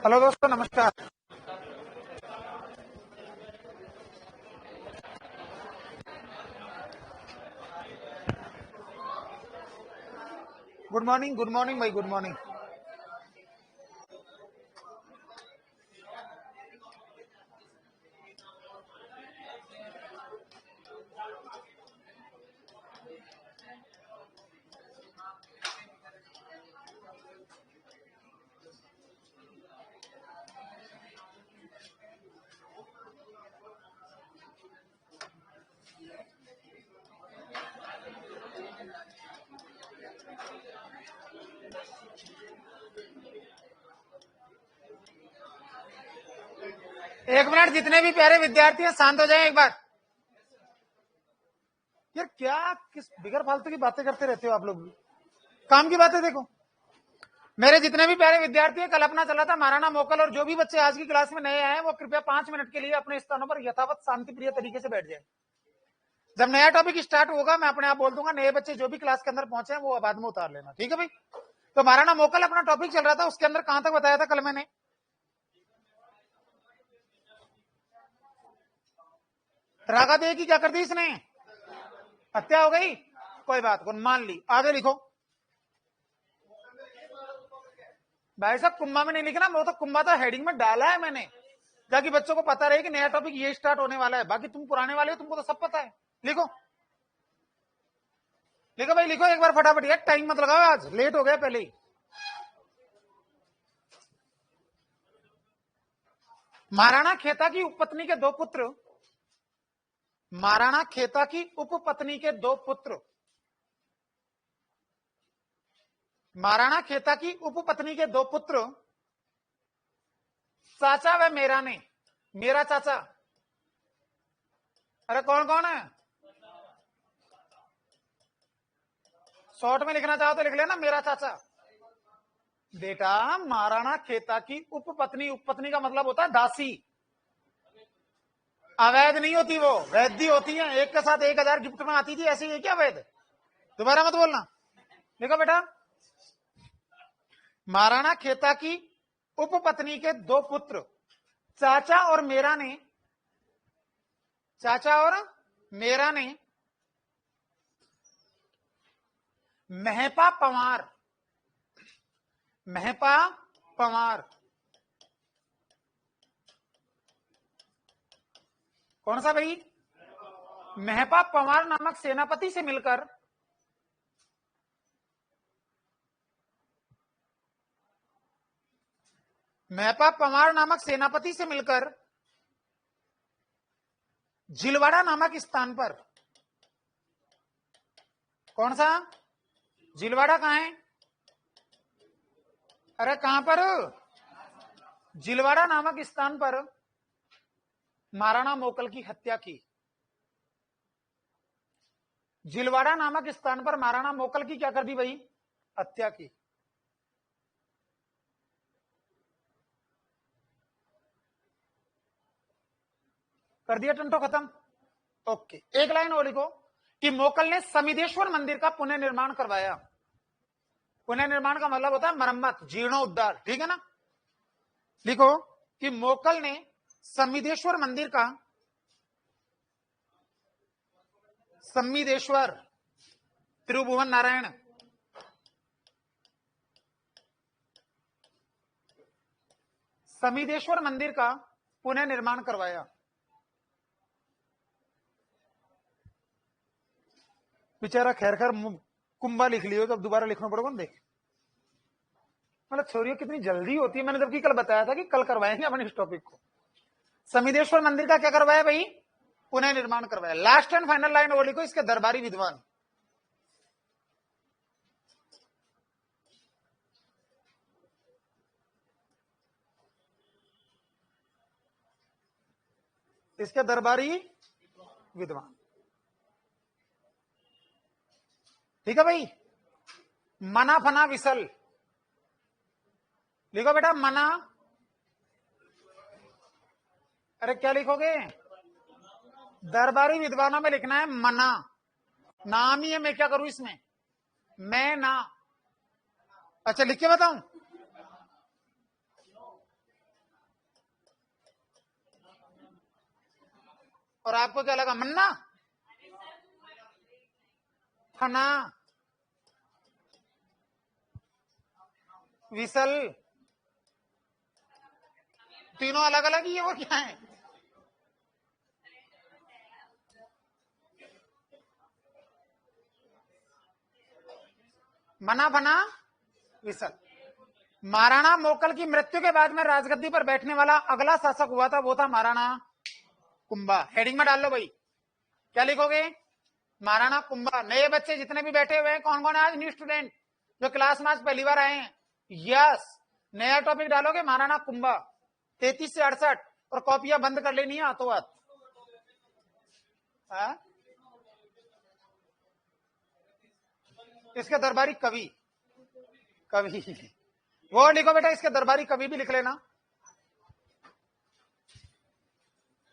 Hello दोस्तों, नमस्कार। Good morning भाई, गुड मॉर्निंग। एक मिनट, जितने भी प्यारे विद्यार्थी हैं शांत हो जाएं एक बार। यार क्या किस बिगर फालतू की बातें करते रहते हो आप लोग। काम की बातें देखो। मेरे जितने भी प्यारे विद्यार्थी हैं, कल अपना चला था महाराणा मोकल, और जो भी बच्चे आज की क्लास में नए आए हैं वो कृपया 5 मिनट के लिए अपने स्थानों पर यथावत शांतिप्रिय तरीके से बैठ जाए। जब नया टॉपिक स्टार्ट होगा मैं अपने आप बोल दूंगा, नए बच्चे जो भी क्लास के अंदर पहुंचे हैं वो बाद में उतार लेना, ठीक है भाई। तो महाराणा मोकल अपना टॉपिक चल रहा था, उसके अंदर कहां तक बताया था कल मैंने? रागा देवी की क्या कर दी इसने? हत्या हो गई, कोई बात को मान ली। आगे लिखो भाई साहब, कुंभा में नहीं लिखना, वो तो कुंभा तो हेडिंग में डाला है मैंने, ताकि बच्चों को पता रहे कि नया टॉपिक ये स्टार्ट होने वाला है। बाकी तुम पुराने वाले हो, तुमको तो सब पता है। लिखो लिखो भाई, लिखो एक बार फटाफट, यार टाइम मत लगाओ, आज लेट हो गया पहले ही। महाराणा खेता की उपपत्नी के दो पुत्र, महाराणा खेता की उपपत्नी के दो पुत्र, महाराणा खेता की उपपत्नी के दो पुत्र, चाचा व मेरा ने, मेरा चाचा। अरे कौन कौन है? शॉर्ट में लिखना चाहो तो लिख लेना, मेरा चाचा। बेटा, महाराणा खेता की उपपत्नी, उपपत्नी का मतलब होता है दासी। अवैध नहीं होती वो, वैध होती है। एक के साथ 1000 गिफ्ट में आती थी, ऐसी है क्या वैध? दोबारा मत बोलना। देखो बेटा, महाराणा खेता की उपपत्नी के दो पुत्र, चाचा और मेरा ने, चाचा और मेरा ने महपा पंवार, महपा पंवार, कौन सा भाई? महपा पंवार नामक सेनापति से मिलकर महपा पंवार नामक सेनापति से मिलकर झिलवाड़ा नामक स्थान पर, कौन सा? झिलवाड़ा कहां है? अरे कहां पर? झिलवाड़ा नामक स्थान पर महाराणा मोकल की हत्या की। झिलवाड़ा नामक स्थान पर महाराणा मोकल की क्या कर दी भाई? हत्या की। कर दिया टंटो खत्म। ओके, एक लाइन और लिखो कि मोकल ने समिधेश्वर मंदिर का पुनर्निर्माण करवाया। पुनर्निर्माण का मतलब होता है मरम्मत, जीर्णोद्धार, ठीक है ना। लिखो कि मोकल ने समिधेश्वर मंदिर का, समिधेश्वर त्रिभुवन नारायण, समिधेश्वर मंदिर का पुनर्निर्माण करवाया। बेचारा खैर खैर कुंभा लिख लियो, जब दोबारा लिखना पड़ेगा देख। मतलब छोरियों कितनी जल्दी होती है। मैंने जबकि कल बताया था कि कल करवाएंगे अपन इस टॉपिक को। समिधेश्वर मंदिर का क्या करवाया भाई? पुनर्निर्माण करवाया। लास्ट एंड फाइनल लाइन वो लिखो, इसके दरबारी विद्वान, इसके दरबारी विद्वान, ठीक है भाई। मना फना विसल, लिखो बेटा मना। अरे क्या लिखोगे? दरबारी विद्वानों में लिखना है मना। नाम ही है, मैं क्या करूं इसमें? मैं ना। अच्छा लिख के बताऊं? और आपको क्या लगा? मन्ना, फना, विसल, तीनों अलग अलग ही है, और क्या है? मना, फना, विसल। महाराणा मोकल की मृत्यु के बाद में राजगद्दी पर बैठने वाला अगला शासक हुआ था, वो था महाराणा कुंभा। हेडिंग में डाल लो भाई, क्या लिखोगे? महाराणा कुंभा। नए बच्चे जितने भी बैठे हुए हैं, कौन कौन है आज न्यू स्टूडेंट जो क्लास में आज पहली बार आए हैं? यस, नया टॉपिक डालोगे महाराणा कुंभा। 33 से 68, और कॉपियां बंद कर लेनी है हाथों हाथ। इसके दरबारी कवि, कवि वो लिखो बेटा, इसके दरबारी कवि भी लिख लेना,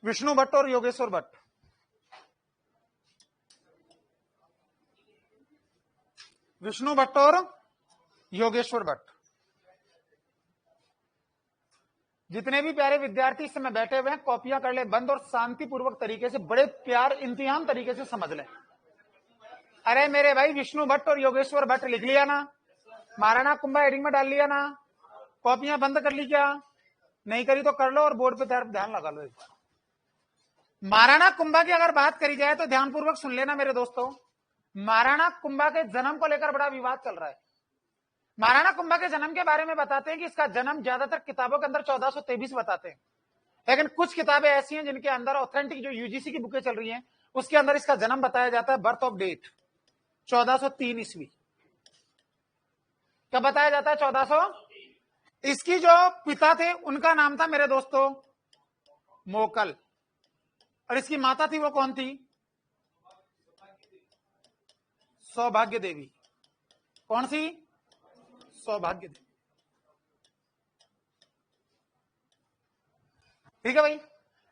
विष्णु भट्ट और योगेश्वर भट्ट। विष्णु भट्ट और योगेश्वर भट्ट। जितने भी प्यारे विद्यार्थी इस समय बैठे हुए हैं, कॉपियां कर ले बंद और शांतिपूर्वक तरीके से, बड़े प्यार इम्तिहान तरीके से समझ लें। अरे मेरे भाई, विष्णु भट्ट और योगेश्वर भट्ट लिख लिया ना? महाराणा कुंभा हेडिंग में डाल लिया ना? कॉपियां बंद कर ली क्या? नहीं करी तो कर लो, और बोर्ड पे ध्यान लगा लो एक बार। महाराणा कुंभा की अगर बात करी जाए तो ध्यानपूर्वक सुन लेना मेरे दोस्तों। महाराणा कुंभा के जन्म को लेकर बड़ा विवाद चल रहा है। महाराणा कुंभा के जन्म के बारे में बताते हैं कि इसका जन्म ज्यादातर किताबों के अंदर 1423 बताते हैं, लेकिन कुछ किताबें ऐसी हैं जिनके अंदर ऑथेंटिक, जो यूजीसी की बुकें चल रही हैं, उसके अंदर इसका जन्म बताया जाता है, बर्थ ऑफ डेट 1403 ईस्वी। क्या बताया जाता है? 1400। इसकी जो पिता थे उनका नाम था मेरे दोस्तों मोकल, और इसकी माता थी, वो कौन थी? सौभाग्य देवी। कौन सी? सौभाग्य देवी। ठीक है भाई।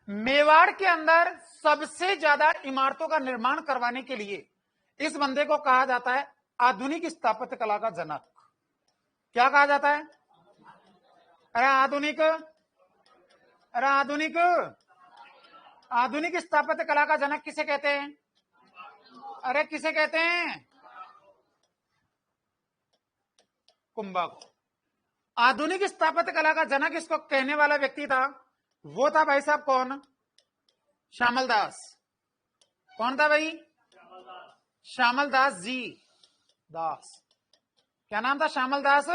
मेवाड़ के अंदर सबसे ज्यादा इमारतों का निर्माण करवाने के लिए इस बंदे को कहा जाता है आधुनिक स्थापत्य कला का जनक। क्या कहा जाता है? अरे आधुनिक, अरे आधुनिक, आधुनिक स्थापत्य कला का जनक किसे कहते हैं? अरे किसे कहते हैं? कुंभा को। आधुनिक स्थापत्य कला का जनक इसको कहने वाला व्यक्ति था, वो था भाई साहब कौन? श्यामल दास। कौन था भाई? श्यामल दास जी दास। क्या नाम था? श्यामल दास।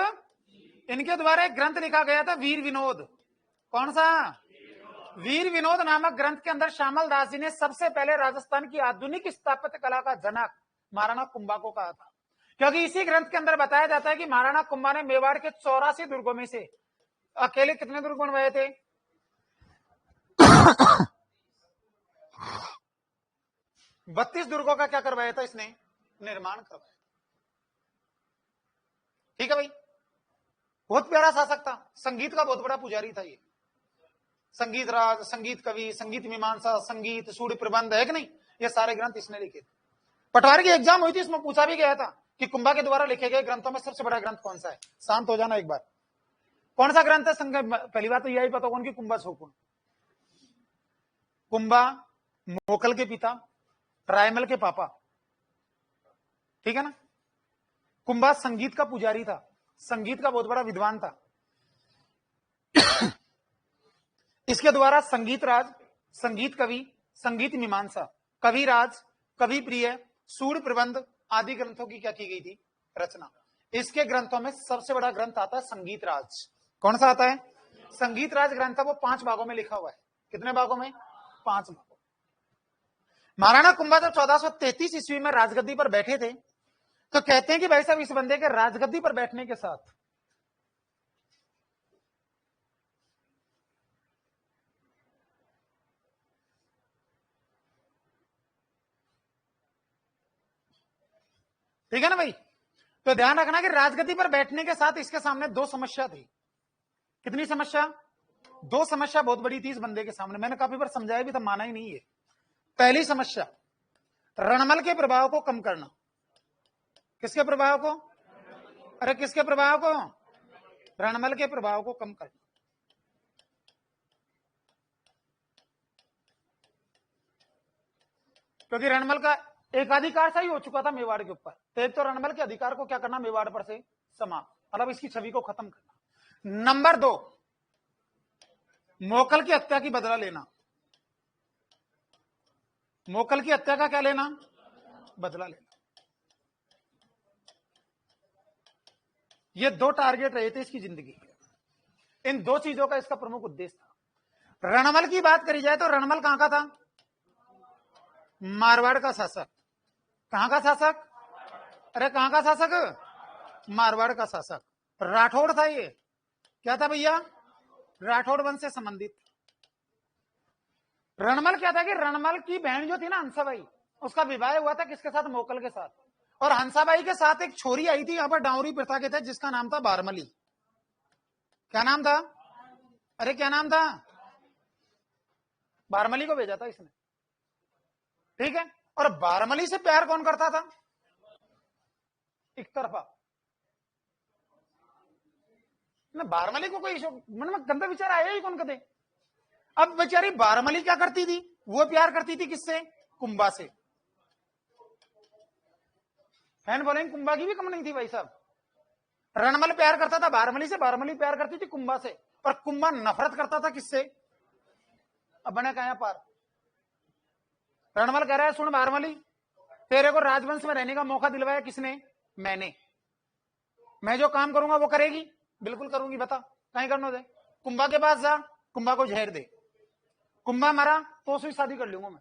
इनके द्वारा एक ग्रंथ लिखा गया था, वीर विनोद। कौन सा? वीर विनोद नामक ग्रंथ के अंदर श्यामल दास जी ने सबसे पहले राजस्थान की आधुनिक स्थापत्य कला का जनक महाराणा कुंभा को कहा था, क्योंकि इसी ग्रंथ के अंदर बताया जाता है कि महाराणा कुंभा ने मेवाड़ के 84 दुर्गों में से अकेले कितने दुर्ग बनवाए थे? 32 दुर्गों का क्या करवाया था इसने? निर्माण करवाया। ठीक है भाई। बहुत प्यारा शासक था, संगीत का बहुत बड़ा पुजारी था ये। संगीत राज, संगीत कवि, संगीत मीमांसा, संगीत सूर्य प्रबंध, है कि नहीं? ये सारे ग्रंथ इसने लिखे। पटवारी की एग्जाम हुई थी, इसमें पूछा भी गया था कि कुंभा के द्वारा लिखे गए ग्रंथों में सबसे बड़ा ग्रंथ कौन सा है? शांत हो जाना एक बार। कौन सा ग्रंथ है? पहली बात तो यही पता कौन की कुंभा शोकुन। कुंभा मोकल के पिता, रायमल के पापा। ठीक है ना? कुंभा संगीत का पुजारी था, संगीत का बहुत बड़ा विद्वान था। इसके द्वारा संगीत राज, संगीत कवि, संगीत मीमांसा, कवि राज, कवि प्रिय, सूर्य प्रबंध आदि ग्रंथों की क्या की गई थी? रचना। इसके ग्रंथों में सबसे बड़ा ग्रंथ आता है संगीत राज। कौन सा आता है? संगीत राज ग्रंथ है, वो 5 भागों में लिखा हुआ है। कितने भागों में? 5 भागों। महाराणा कुंभा जब 1433 ईस्वी में राजगद्दी पर बैठे थे, तो कहते हैं कि भाई साहब इस बंदे के राजगद्दी पर बैठने के साथ ठीक है ना भाई, तो ध्यान रखना कि राजगद्दी पर बैठने के साथ इसके सामने 2 समस्या थी। कितनी समस्या? 2 समस्या बहुत बड़ी थी इस बंदे के सामने। मैंने काफी बार समझाया भी था, माना ही नहीं है। पहली समस्या, रणमल के प्रभाव को कम करना। किसके प्रभाव को? अरे किसके प्रभाव को? रणमल के प्रभाव को कम करना। क्योंकि रणमल का एकाधिकार सही हो चुका था मेवाड़ के ऊपर, तो एक तो रणमल के अधिकार को क्या करना, मेवाड़ पर से समाप्त, मतलब इसकी छवि को खत्म करना। नंबर 2, मोकल की हत्या की बदला लेना। मोकल की हत्या का क्या लेना, बदला लेना। ये 2 टारगेट रहे थे इसकी जिंदगी के। इन 2 चीजों का इसका प्रमुख उद्देश्य था। रणमल की बात करी जाए तो रणमल कहां का था, मारवाड़ का शासक। कहां का शासक, अरे कहां का शासक, मारवाड़ का शासक। राठौड़ था ये, क्या था भैया, राठौड़ वंश से संबंधित। रणमल क्या था कि रणमल की बहन जो थी ना हंसाबाई, उसका विवाह हुआ था किसके साथ, मोकल के साथ। और हंसाबाई के साथ एक छोरी आई थी यहां पर डाउरी प्रथा के तहत, जिसका नाम था बारमली। क्या नाम था, अरे क्या नाम था, बारमली को भेजा था इसने, ठीक है। और बारमली से प्यार कौन करता था, एक तरफा ना। बारमली को कोई मन में गंदा विचार आया ही कौन कदे। अब बेचारी बारमली क्या करती थी, वो प्यार करती थी किससे, कुंभा से। फैन बोलेंगे कुंभा की भी कम नहीं थी भाई साहब। रणमल प्यार करता था बारमली से, बारमली प्यार करती थी कुंभा से, और कुंभा नफरत करता था किससे, अब बने कहा पार। रणमल कह रहा है सुन बारमली, तेरे को राजवंश में रहने का मौका दिलवाया किसने, मैंने। मैं जो काम करूंगा वो करेगी, बिल्कुल करूंगी, बता कहीं करना दे। कुंभा के पास जा, कुंभा को जहर दे, कुंभा मरा तो उसकी शादी कर लूंगा मैं।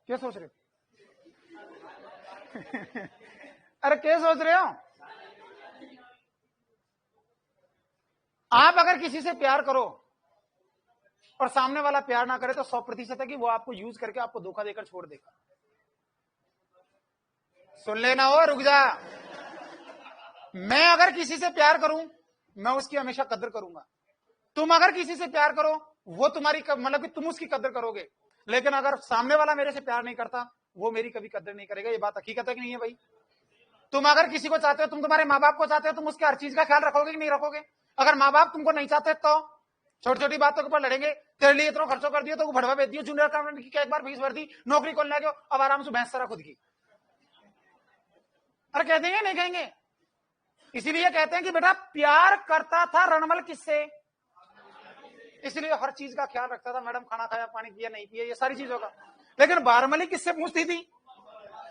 क्या सोच रहे हो अरे क्या सोच रहे हो, आप अगर किसी से प्यार करो और सामने वाला प्यार ना करे तो 100% है कि वो आपको यूज करके आपको धोखा देकर छोड़ देगा। सुन लेना हो, रुक जा। मैं अगर किसी से प्यार करूं, मैं उसकी हमेशा कदर करूंगा। तुम अगर किसी से प्यार करो, वो तुम्हारी मतलब कि तुम उसकी कदर करोगे। लेकिन अगर सामने वाला मेरे से प्यार नहीं करता, वो मेरी कभी कदर नहीं करेगा। ये बात हकीकत है कि नहीं है भाई। तुम अगर किसी को चाहते हो, तुम तुम्हारे माँ बाप को चाहते हो, तुम उसके हर चीज का ख्याल रखोगे कि नहीं रखोगे। अगर माँ बाप तुमको नहीं चाहते तो छोटी छोटी बातों के ऊपर लड़ेंगे। तेरे लिए इतना खर्चो कर दियो तो भड़वा भेज दियो, जूनियर अकाउंटेंट की एक बार फीस भर दी, नौकरी खोलने लगे, अब आराम से भैंस सरा खुद की। अरे कह देंगे नहीं कहेंगे। इसीलिए कहते हैं कि बेटा प्यार करता था रणमल किससे, इसलिए हर चीज का ख्याल रखता था। मैडम खाना खाया, पानी पिया, नहीं पिया, ये सारी चीजों का। लेकिन बारमली किससे पूछती थी,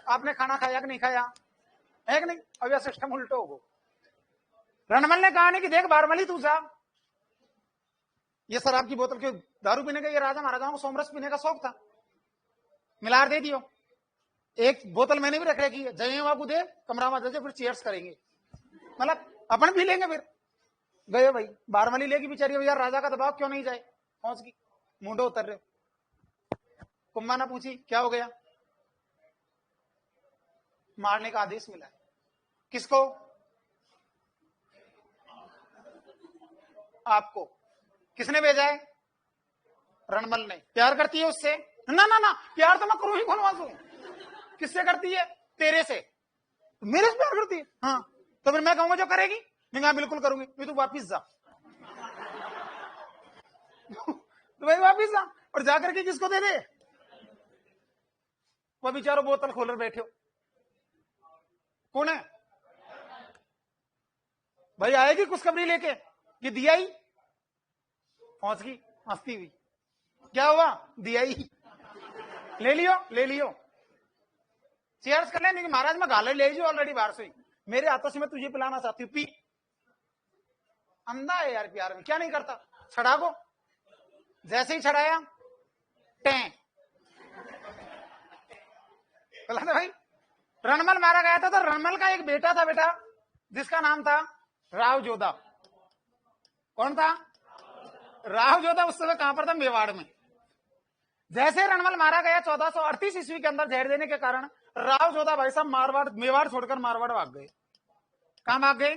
आपने खाना खाया कि नहीं खाया, है कि नहीं। अब यह सिस्टम उल्टो हो। रणमल ने कहा नहीं कि देख बारमली तू जा, ये शराब की बोतल के दारू पीने का, ये राजा महाराजाओं को सोमरस पीने का शौक था, मिलार दे दियो। एक बोतल मैंने भी रख रखी है, जय बाबू दे कमरा में दे, फिर चेयर्स करेंगे, मतलब अपन भी लेंगे। फिर गए भाई, बारमली लेगी बेचारी, यार राजा का दबाव क्यों नहीं जाए, पहुंच गई, मुंडो उतर रहे। कुंभा ने पूछी क्या हो गया, मारने का आदेश मिला है। किसको, आपको। किसने भेजा है, रणमल ने। प्यार करती है उससे, ना ना ना, प्यार तो मैं करूं ही कौन, किससे करती है, तेरे से। मेरे से प्यार करती है, हाँ, तो फिर मैं कहूंगा जो करेगी, मैं बिल्कुल करूंगी। मैं तू वापिस जा तो भाई वापिस जा, और जाकर के किसको दे दे, वो बेचारो बोतल खोलकर बैठे हो। कौन है भाई, आएगी खुशखबरी लेके कि दिया ही, पहुंच गई हंसती हुई, क्या हुआ, दिया ही, ले लियो ले लियो, चेयर्स कर ले। महाराज मैं गाले ले जो ऑलरेडी बाहर से, मेरे हाथों से मैं तुझे पिलाना चाहती हूँ, पी। अंधा है यार प्यार में, क्या नहीं करता, छड़ा को जैसे ही छड़ाया टें बोला था भाई। रणमल मारा गया था, तो रणमल का एक बेटा था बेटा, जिसका नाम था राव जोधा। कौन था, राव जोधा। उस समय कहां पर था, मेवाड़ में। जैसे रणमल मारा गया 1438 ईस्वी के अंदर, जहर देने के कारण राव जोधा भाई साहब मारवाड़, मेवाड़ छोड़कर मारवाड़ भाग गए। कहां भाग गए,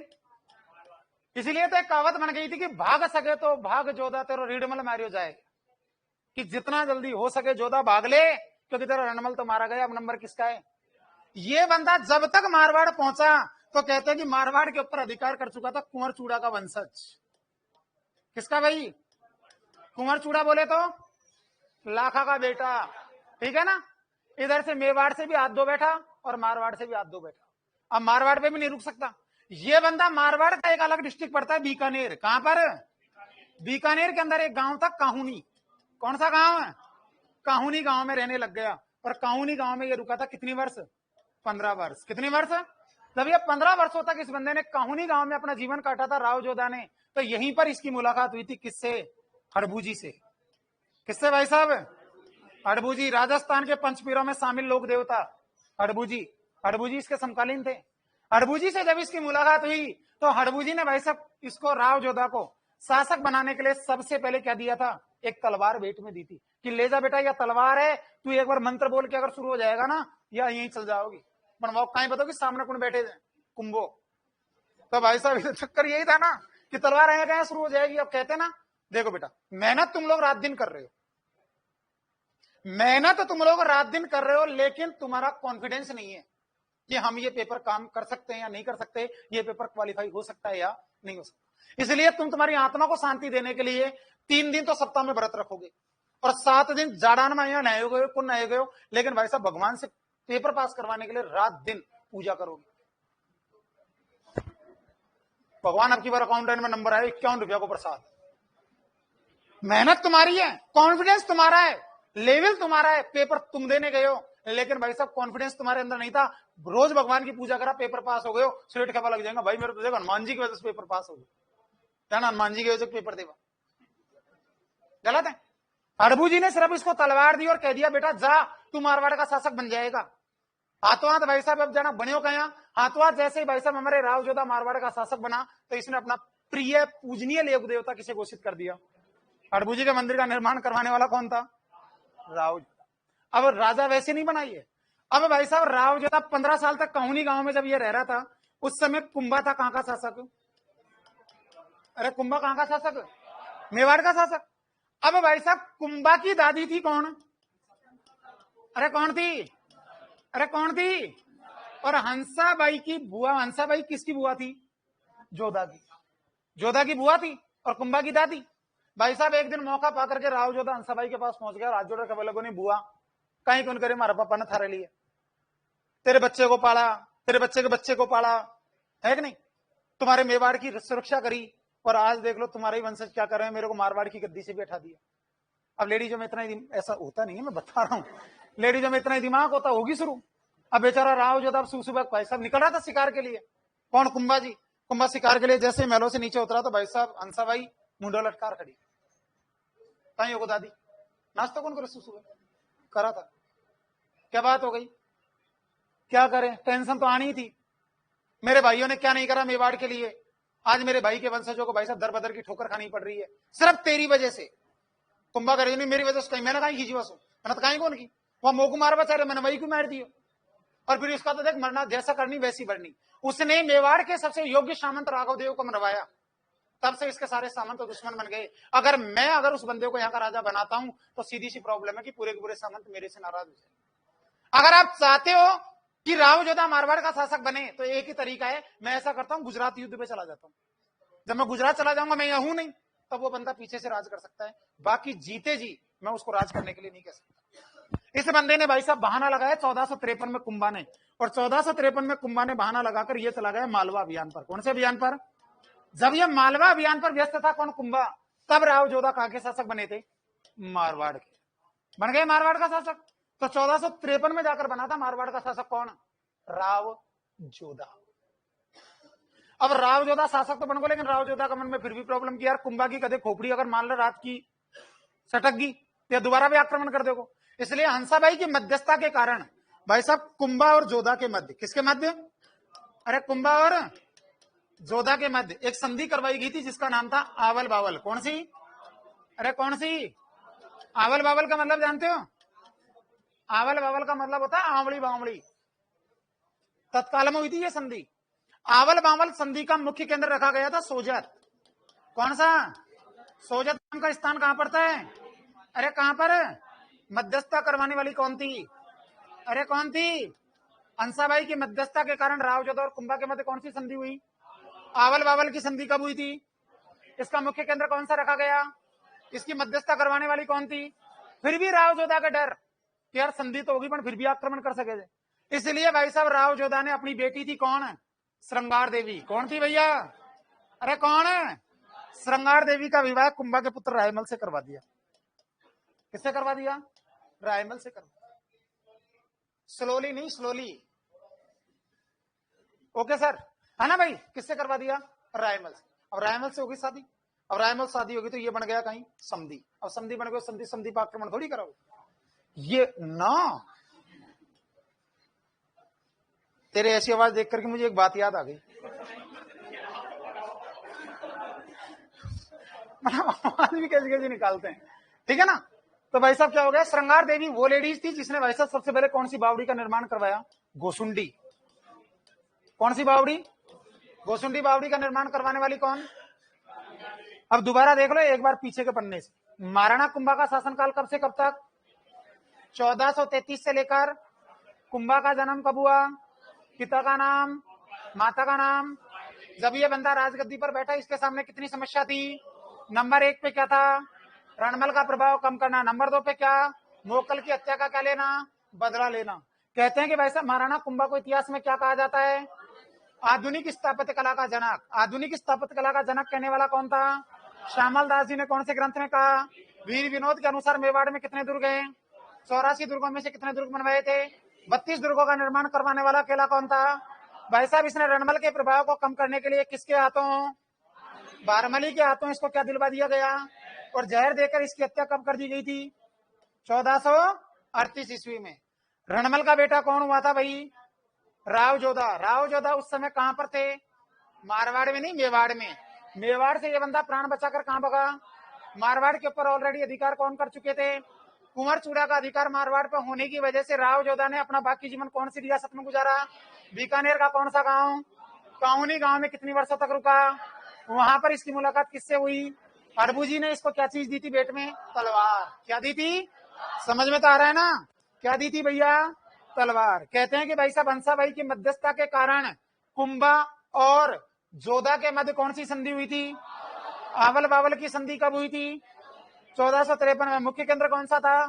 इसीलिए तो एक कहावत बन गई थी कि भाग सके तो भाग जोधा तेरो रीडमल मारियो जाए, कि जितना जल्दी हो सके जोधा भाग ले, क्योंकि तेरा रणमल तो मारा गया, अब नंबर किसका है। ये बंदा जब तक मारवाड़ पहुंचा तो कहते हैं कि मारवाड़ के ऊपर अधिकार कर चुका था कुंवर चूड़ा का वंशज। किसका भाई, कुंवर चूड़ा बोले तो लाखा का बेटा, ठीक है ना। इधर से मेवाड़ से भी हाथ दो बैठा और मारवाड़ से भी हाथ दो बैठा। अब मारवाड़ पे भी नहीं रुक सकता। ये बंदा मारवाड़ का एक अलग डिस्ट्रिक्ट पड़ता है बीकानेर। कहां पर? बीकानेर के अंदर एक गांव था काहुनी। कौन सा गांव है? काहुनी गांव में रहने लग गया। और काहुनी गांव में ये रुका था कितनी वर्ष? 15 वर्ष। कितनी वर्ष? जब ये 15 वर्षों तक इस बंदे ने काहुनी गांव में अपना जीवन काटा था राव जोधा ने, तो यहीं पर इसकी मुलाकात हुई थी किससे? हड़बूजी से। किससे भाई साहब? हड़बूजी। राजस्थान के पंचपीरों में शामिल लोक देवता हड़बूजी। हड़बूजी इसके समकालीन थे। हड़बूजी से जब इसकी मुलाकात हुई तो हड़बूजी ने भाई साहब इसको राव जोधा को शासक बनाने के लिए सबसे पहले क्या दिया था? एक तलवार भेंट में दी थी कि ले जा बेटा, यह तलवार है, तू एक बार मंत्र बोल के अगर शुरू हो जाएगा ना या यहीं चल जाओगी। पर वो कहीं बताओ कि सामने कौन बैठे थे? कुंभो। तो भाई साहब चक्कर यही था ना कि तलवार आया गया शुरू हो जाएगी। अब कहते ना देखो बेटा, मेहनत तुम लोग रात दिन कर रहे हो, मेहनत तुम लोग रात दिन कर रहे हो, लेकिन तुम्हारा कॉन्फिडेंस नहीं है कि हम ये पेपर काम कर सकते हैं या नहीं कर सकते, ये पेपर क्वालिफाई हो सकता है या नहीं हो सकता। इसलिए तुम तुम्हारी आत्मा को शांति देने के लिए 3 दिन तो सप्ताह में व्रत रखोगे और 7 दिन जाड़ान में यहाँ नहाए गए कुछ नहाए गए, लेकिन भाई साहब भगवान से पेपर पास करवाने के लिए रात दिन पूजा करोगे। भगवान आपकी बार अकाउंटेंट में नंबर आए 51 रुपया को प्रसाद। मेहनत तुम्हारी है, कॉन्फिडेंस तुम्हारा है, लेवल तुम्हारा है, पेपर तुम देने गए हो, लेकिन भाई साहब कॉन्फिडेंस तुम्हारे अंदर नहीं था। रोज भगवान की पूजा करा, पेपर पास हो गए हो, स्लेट खपा लग जाएगा। भाई मेरे तो देखो हनुमान जी की वजह से पेपर पास हो गया, क्या ना हनुमान जी की वजह से पेपर देगा। गलत है। हड़बू जी ने सिर्फ इसको तलवार दी और कह दिया बेटा जा तू मारवाड़ का शासक बन जाएगा। हाथों हाथ भाई साहब अब जाना बनियो कहा, हाथों हाथ जैसे ही भाई साहब हमारे राव जोधा मारवाड़ का शासक बना तो इसने अपना प्रिय पूजनीय लोक देवता किसे घोषित कर दिया? हड़बू जी के मंदिर का निर्माण करवाने वाला कौन था? राव जोधा। अब राजा वैसे नहीं बनाइए। अब भाई साहब राव जोधा 15 साल तक काहुनी गांव में जब ये रह रहा था, उस समय कुंभा था कहां का शासक? अरे कुंभा कहां का शासक? मेवाड़ का शासक। अब भाई साहब कुंभा की दादी थी कौन? अरे कौन थी? अरे कौन थी? और हंसाबाई की बुआ। हंसाबाई किसकी बुआ थी? जोधा की। जोधा की बुआ थी और कुंभा की दादी। भाई साहब एक दिन मौका पा करके राव जोधा हंसाबाई के पास पहुंच गया। राज जोधा के लोगों ने बुआ कहीं कौन करे, हमारा पापा ने थारे लिए तेरे बच्चे को पाला, तेरे बच्चे के बच्चे को पाला, है कि नहीं, तुम्हारे मेवाड़ की सुरक्षा करी, और आज देख लो तुम्हारे ही वंशज क्या कर रहे हैं, मेरे को मारवाड़ की गद्दी से भी हटा दिया। अब लेडीजों में इतना ऐसा होता नहीं है, मैं बता रहा हूं, लेडीजों में इतना ही दिमाग होता होगी शुरू। अब बेचारा राव जोधा सुबह भाई साहब निकल रहा था शिकार के लिए। कौन? कुंभा जी। कुंभा शिकार के लिए जैसे महलों से नीचे उतरा तो भाई साहब हंसाबाई मुंडो लटकार खड़ी। कहीं होगा दादी, नाश्ता कौन करे? सुबह करा था, क्या बात हो गई, क्या करें, टेंशन तो आनी थी। मेरे भाइयों ने क्या नहीं करा मेवाड़ के लिए, आज मेरे भाई के वंशजों को भाई साहब दर बदर की ठोकर खानी पड़ रही है सिर्फ तेरी वजह से। कुंभा करे नहीं मेरी वजह से कहीं मैंने कहीं खींची बसो, मैंने तो कहीं कौन की, वहां मोकू मार बचा रहे, मैंने वही को मार दियो। और फिर उसका तो देख मरना जैसा करनी वैसी बढ़नी। उसने मेवाड़ के सबसे योग्य सामंत राघव देव को मरवाया, तब से इसके सारे सामंत दुश्मन बन गए। अगर उस बंदे को यहाँ का राजा बनाता हूं तो सीधी सी प्रॉब्लम है कि पूरे के पूरे सामंत मेरे से नाराज हो जाए। अगर आप चाहते हो कि राव जोधा मारवाड़ का शासक बने तो एक ही तरीका है, मैं ऐसा करता हूं गुजरात युद्ध पे चला जाता हूं। जब मैं गुजरात चला जाऊंगा, मैं यहां हूं नहीं, तब वो बंदा पीछे से राज कर सकता है, बाकी जीते जी मैं उसको राज करने के लिए नहीं कह सकता। इस बंदे ने भाई साहब बहाना लगाया 1453 में कुंभा ने, और 1453 में कुंभा ने बहाना लगाकर ये चला गया मालवा अभियान पर। कौन से अभियान पर? जब ये मालवा अभियान पर व्यस्त था कौन? कुंभा। तब राव जोधा कहां के शासक बने थे? मारवाड़ के। बन गए मारवाड़ का शासक। तो 1453 में जाकर बना था मारवाड़ का शासक कौन? राव जोधा। अब राव जोधा शासक तो बन गए, लेकिन राव जोधा का मन में फिर भी प्रॉब्लम की यार कुंभा की कदे खोपड़ी अगर मान लो रात की सटक गई तो दोबारा भी आक्रमण कर देगो। इसलिए हंसाबाई की मध्यस्थता के कारण भाई साहब कुंभा और जोधा के मध्य, किसके मध्य? अरे कुंभा और जोधा के मध्य एक संधि करवाई गई थी जिसका नाम था आवल बावल। कौन सी? अरे कौन सी? आवल बावल का मतलब जानते हो? आवल बावल का मतलब होता है आंवली बावली। तत्काल में हुई थी ये संधि। आवल बावल संधि का मुख्य केंद्र रखा गया था सोजत। कौन सा? सोजत नाम का स्थान कहां पड़ता है? अरे कहां पर? मध्यस्थता करवाने वाली कौन थी? अरे कौन थी? हंसाबाई की मध्यस्थता के कारण राव जोधा और कुंभा के मध्य कौन सी संधि हुई? आवल बावल की संधि कब हुई थी? इसका मुख्य केंद्र कौन सा रखा गया? इसकी मध्यस्थता करवाने वाली कौन थी? फिर भी राव जोधा का डर कि यार संधि तो होगी पर फिर भी आक्रमण कर सके थे। इसलिए भाई साहब राव जोधा ने अपनी बेटी थी कौन है, श्रृंगार देवी। कौन थी भैया, अरे कौन है, श्रृंगार देवी का विवाह कुंभा के पुत्र रायमल से करवा दिया। किससे करवा दिया, रायमल से करवा। स्लोली नहीं, स्लोली। ओके सर, है ना भाई, किससे करवा दिया, रायमल से। अब रायमल से होगी शादी, अब रायमल शादी होगी तो ये बन गया कहीं समधी। अब समधी बन गया, समधी समधी पर आक्रमण थोड़ी कराओ ये ना। तेरे ऐसी आवाज देख करके मुझे एक बात याद आ गई, आवाज भी कैसी कैसी निकालते हैं, ठीक है ना। तो भाई साहब क्या हो गया, श्रृंगार देवी वो लेडीज थी जिसने भाई साहब सबसे पहले कौन सी बावड़ी का निर्माण करवाया, गोसुंडी। कौन सी बावड़ी, गोसुंडी बावड़ी का निर्माण करवाने वाली कौन। अब दोबारा देख लो एक बार पीछे के पन्ने से, महाराणा कुंभा का शासनकाल कब से कब तक, 1433 से लेकर। कुंभा का जन्म कब हुआ, पिता का नाम, माता का नाम। जब ये बंदा राजगद्दी पर बैठा इसके सामने कितनी समस्या थी, नंबर 1 पे क्या था, रणमल का प्रभाव कम करना। नंबर 2 पे क्या, मोकल की हत्या का क्या लेना, बदला लेना। कहते हैं कि वैसा महाराणा कुंभा को इतिहास में क्या कहा जाता है, आधुनिक स्थापत्य कला का जनक। आधुनिक स्थापत्य कला का जनक कहने वाला कौन था, श्यामल दास जी ने कौन से ग्रंथ में कहा। वीर विनोद के अनुसार मेवाड़ में कितने दुर्ग हैं, 84 दुर्गों में से कितने दुर्ग बनवाए थे, 32 दुर्गों का निर्माण करवाने वाला अकेला कौन था। भाई साहब इसने रणमल के प्रभाव को कम करने के लिए किसके हाथों, बारमली के हाथों इसको क्या दिलवा दिया गया, और जहर देकर इसकी हत्या कब कर दी गई थी, 1438 ईस्वी में। रणमल का बेटा कौन हुआ था भाई, राव जोधा। राव जोधा उस समय कहां पर थे, मारवाड़ में नहीं, मेवाड़ में। मेवाड़ से ये बंदा प्राण बचाकर कहां भगा, मारवाड़ के ऊपर ऑलरेडी अधिकार कौन कर चुके थे, कुंवर चूड़ा का अधिकार मारवाड़ पर होने की वजह से राव जोधा ने अपना बाकी जीवन कौन सी रियासत में गुजारा, बीकानेर का कौन सा गांव, काउनी गांव में कितनी वर्षों तक रुका। वहां पर इसकी मुलाकात किससे हुई, अरबू जी ने इसको क्या चीज दी थी बेट में, तलवार। क्या दी थी, समझ में तो आ रहा है ना, क्या दी थी भैया, तलवार। कहते हैं कि भाई साहब हंसाबाई की मध्यस्थता के कारण कुंभा और जोधा के मध्य कौन सी संधि हुई थी, आवल बावल की संधि कब हुई थी, 1453 में। मुख्य केंद्र कौन सा था,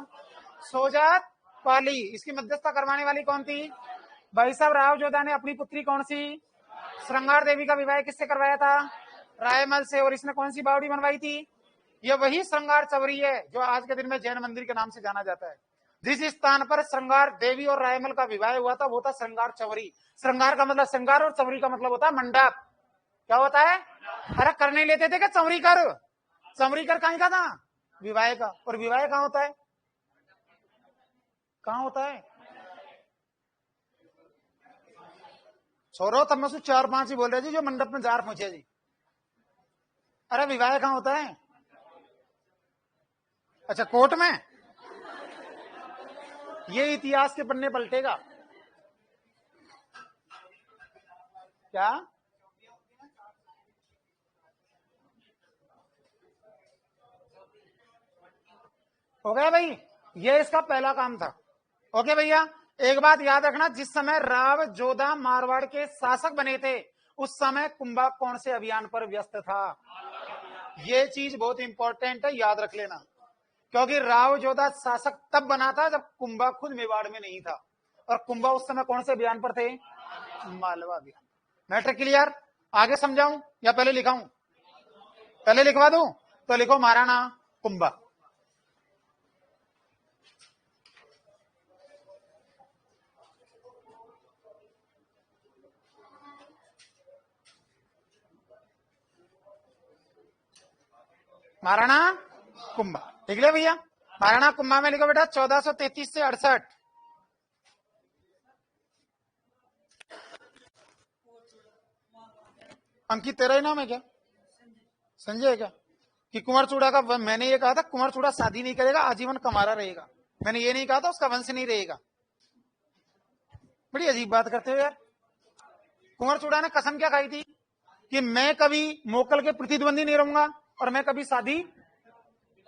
सोजात पाली। इसकी मध्यस्थता करवाने वाली कौन थी, भाई साहब राव जोधा ने अपनी पुत्री कौन सी, श्रृंगार देवी का विवाह किससे करवाया था, रायमल से। और इसने कौन सी बावड़ी बनवाई थी, यह वही श्रृंगार चवरी है जो आज के दिन में जैन मंदिर के नाम से जाना जाता है। जिस स्थान पर श्रृंगार देवी और रायमल का विवाह हुआ था वो था श्रृंगार चवरी। श्रृंगार का मतलब श्रृंगार और चवरी का मतलब होता है मंडप। क्या होता है, अरे करने लेते थे क्या चवरी कर, चवरी कर कहीं का था, विवाह का। और विवाह कहाँ होता है, कहाँ होता है, छोरो तब में 4-5 ही बोल रहे जी जो मंडप में जार पहुंचे जी। अरे विवाह कहाँ होता है, अच्छा कोर्ट में। ये इतिहास के पन्ने पलटेगा क्या, हो गया भाई, ये इसका पहला काम था। ओके भैया, एक बात याद रखना, जिस समय राव जोधा मारवाड़ के शासक बने थे उस समय कुंभा कौन से अभियान पर व्यस्त था, ये चीज बहुत इंपॉर्टेंट है, याद रख लेना। क्योंकि राव जोधा शासक तब बना था जब कुंभा खुद मेवाड़ में नहीं था, और कुंभा उस समय कौन से अभियान पर थे, मालवा अभियान। मैटर क्लियर, आगे समझाऊं या पहले लिखाऊं, पहले लिखवा दूं तो लिखो महाराणा कुंभा। महाराणा कुंभा, ठीक है भैया। महाराणा कुंभा में लिखो बेटा 1433 से 68। अंकित तेरा ही नाम है क्या, संजय है क्या, कि कुंवर चूड़ा का, मैंने ये कहा था कुंवर चूड़ा शादी नहीं करेगा, आजीवन कमारा रहेगा। मैंने ये नहीं कहा था उसका वंश नहीं रहेगा। बड़ी अजीब बात करते हो यार। कुंवर चूड़ा ने कसम क्या खाई थी कि मैं कभी मोकल के प्रतिद्वंदी नहीं रहूंगा और मैं कभी शादी,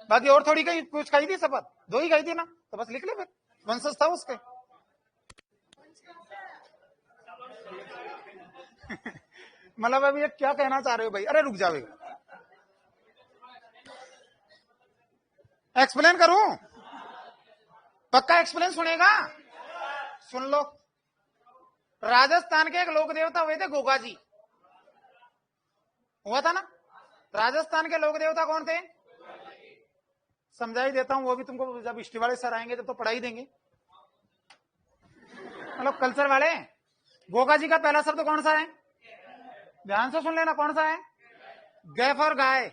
बाकी और थोड़ी कहीं कुछ खाई थी शपथ, 2 ही खाई थी ना, तो बस लिख ले फिर, वंशज था उसके। मतलब अभी क्या कहना चाह रहे हो भाई, अरे रुक जाओ एक्सप्लेन करूं, पक्का एक्सप्लेन सुनेगा? सुन लो। राजस्थान के एक लोक देवता हुए थे गोगा जी, हुआ था ना? राजस्थान के लोक देवता कौन थे? समझा ही देता हूं, वो भी तुमको जब हिस्ट्री वाले सर आएंगे जब तो पढ़ा ही देंगे, मतलब कल्चर वाले। गोगा जी का पहला शब्द कौन सा है? ध्यान से सुन लेना, कौन सा है? गैफ और गाय,